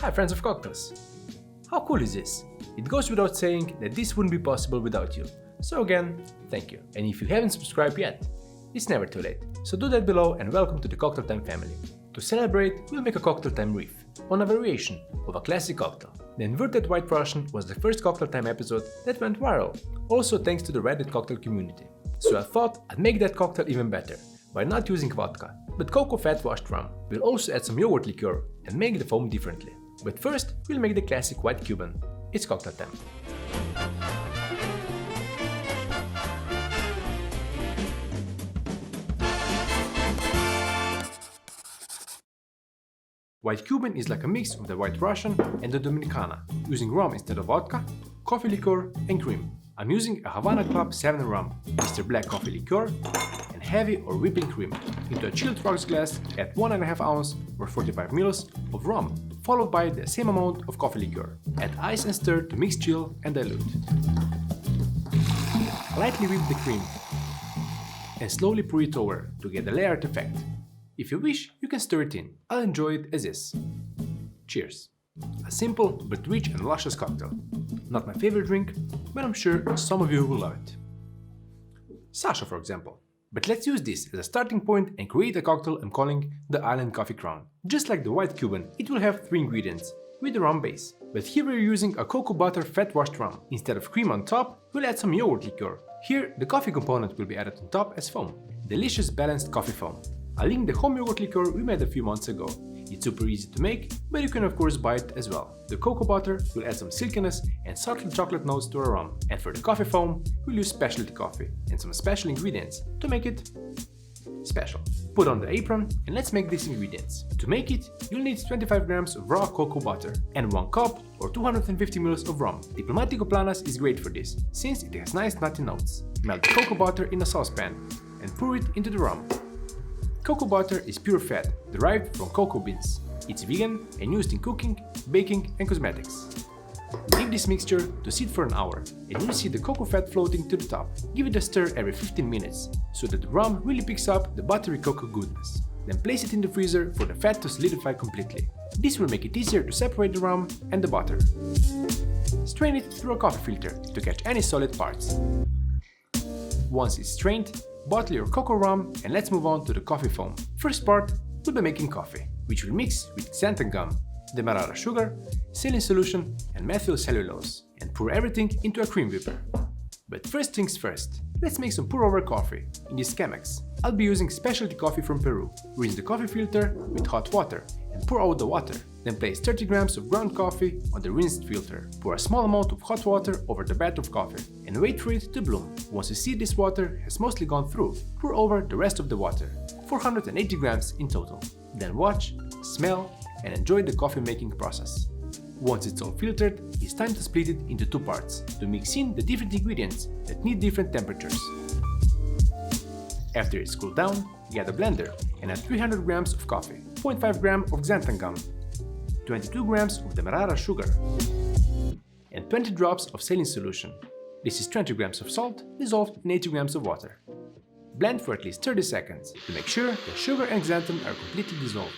Hi friends of cocktails! How cool is this? It goes without saying that this wouldn't be possible without you. So again, thank you. And if you haven't subscribed yet, it's never too late. So do that below and welcome to the Cocktail Time family. To celebrate, we'll make a Cocktail Time riff on a variation of a classic cocktail. The inverted White Russian was the first Cocktail Time episode that went viral, also thanks to the Reddit cocktail community. So I thought I'd make that cocktail even better by not using vodka, but cocoa fat washed rum. We'll also add some yogurt liqueur and make the foam differently. But first, we'll make the classic white Cuban. It's cocktail time. White Cuban is like a mix of the White Russian and the Dominicana, using rum instead of vodka, coffee liqueur and cream. I'm using a Havana Club 7 rum, Mr. Black coffee liqueur, and heavy or whipping cream. Into a chilled rocks glass, add 1.5 ounce or 45 ml of rum, followed by the same amount of coffee liqueur. Add ice and stir to mix, chill and dilute. Lightly whip the cream and slowly pour it over to get the layered effect. If you wish, you can stir it in. I'll enjoy it as is. Cheers! A simple but rich and luscious cocktail. Not my favorite drink, but I'm sure some of you will love it. Sašo, for example. But let's use this as a starting point and create a cocktail I'm calling the Island Coffee Crown. Just like the White Cuban, it will have 3 ingredients, with a rum base. But here we're using a cocoa butter fat washed rum. Instead of cream on top, we'll add some yogurt liqueur. Here, the coffee component will be added on top as foam. Delicious balanced coffee foam. I'll link the home yogurt liqueur we made a few months ago. It's super easy to make, but you can of course buy it as well. The cocoa butter will add some silkiness and subtle chocolate notes to our rum. And for the coffee foam, we'll use specialty coffee and some special ingredients to make it special. Put on the apron and let's make these ingredients. To make it, you'll need 25 grams of raw cocoa butter and 1 cup or 250 ml of rum. Diplomatico Planas is great for this, since it has nice nutty notes. Melt the cocoa butter in a saucepan and pour it into the rum. Cocoa butter is pure fat, derived from cocoa beans. It's vegan and used in cooking, baking and cosmetics. Leave this mixture to sit for an hour and you'll see the cocoa fat floating to the top. Give it a stir every 15 minutes, so that the rum really picks up the buttery cocoa goodness. Then place it in the freezer for the fat to solidify completely. This will make it easier to separate the rum and the butter. Strain it through a coffee filter to catch any solid parts. Once it's strained, bottle your cocoa rum and let's move on to the coffee foam. First part, we'll be making coffee, which we'll mix with xanthan gum, demerara sugar, saline solution and methyl cellulose, and pour everything into a cream whipper. But first things first, let's make some pour-over coffee in this Chemex. I'll be using specialty coffee from Peru. Rinse the coffee filter with hot water and pour out the water. Then place 30 grams of ground coffee on the rinsed filter. Pour a small amount of hot water over the bath of coffee and wait for it to bloom. Once you see this water has mostly gone through, pour over the rest of the water, 480 grams in total. Then watch, smell and enjoy the coffee making process. Once it's all filtered, it's time to split it into 2 parts to mix in the different ingredients that need different temperatures. After it's cooled down, get a blender and add 300 grams of coffee, 0.5 gram of xanthan gum, 22 grams of demerara sugar, and 20 drops of saline solution. This is 20 grams of salt dissolved in 80 grams of water. Blend for at least 30 seconds to make sure the sugar and xanthan are completely dissolved.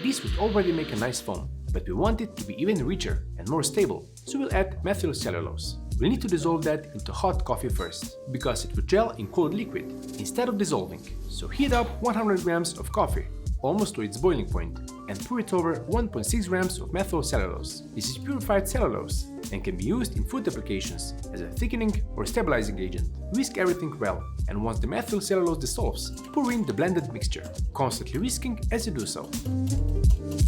This would already make a nice foam, but we want it to be even richer and more stable, so we'll add methyl cellulose. We'll need to dissolve that into hot coffee first, because it would gel in cold liquid instead of dissolving. So heat up 100 grams of coffee, almost to its boiling point, and pour it over 1.6 grams of methyl cellulose. This is purified cellulose and can be used in food applications as a thickening or stabilizing agent. Whisk everything well, and once the methyl cellulose dissolves, pour in the blended mixture, constantly whisking as you do so.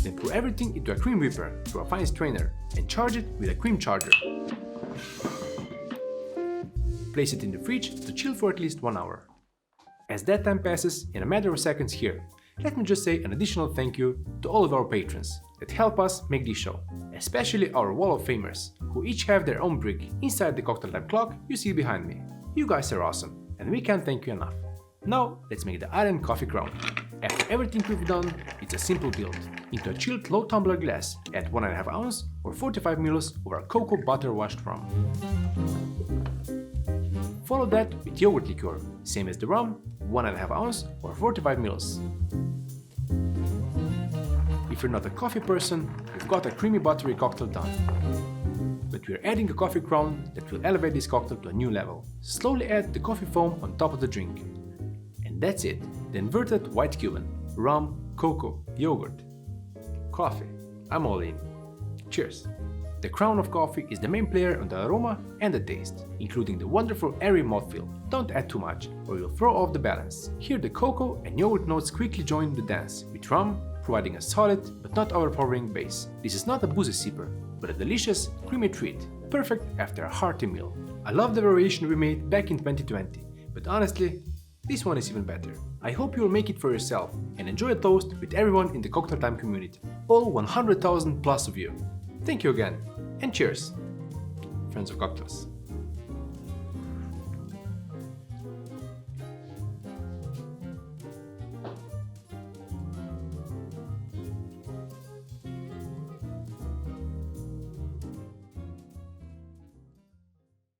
Then pour everything into a cream whipper through a fine strainer and charge it with a cream charger. Place it in the fridge to chill for at least 1 hour. As that time passes in a matter of seconds here, let me just say an additional thank you to all of our patrons that help us make this show, especially our Wall of Famers, who each have their own brick inside the Cocktail Time clock you see behind me. You guys are awesome, and we can't thank you enough. Now, let's make the Island Coffee Crown. After everything we've done, it's a simple build. Into a chilled low tumbler glass, add 1.5 ounce or 45 ml of our cocoa butter washed rum. Follow that with yogurt liqueur, same as the rum, 1.5 ounce or 45 ml. If if you're not a coffee person, you've got a creamy buttery cocktail done. But we're adding a coffee ground that will elevate this cocktail to a new level. Slowly add the coffee foam on top of the drink. And that's it, the inverted white Cuban. Rum, cocoa, yogurt. Coffee. I'm all in. Cheers! The crown of coffee is the main player on the aroma and the taste, including the wonderful airy mouthfeel. Don't add too much, or you'll throw off the balance. Here the cocoa and yogurt notes quickly join the dance, with rum providing a solid but not overpowering base. This is not a boozy sipper, but a delicious, creamy treat, perfect after a hearty meal. I love the variation we made back in 2020, but honestly, this one is even better. I hope you will make it for yourself and enjoy a toast with everyone in the Cocktail Time community, all 100,000 plus of you. Thank you again, and cheers, friends of cocktails.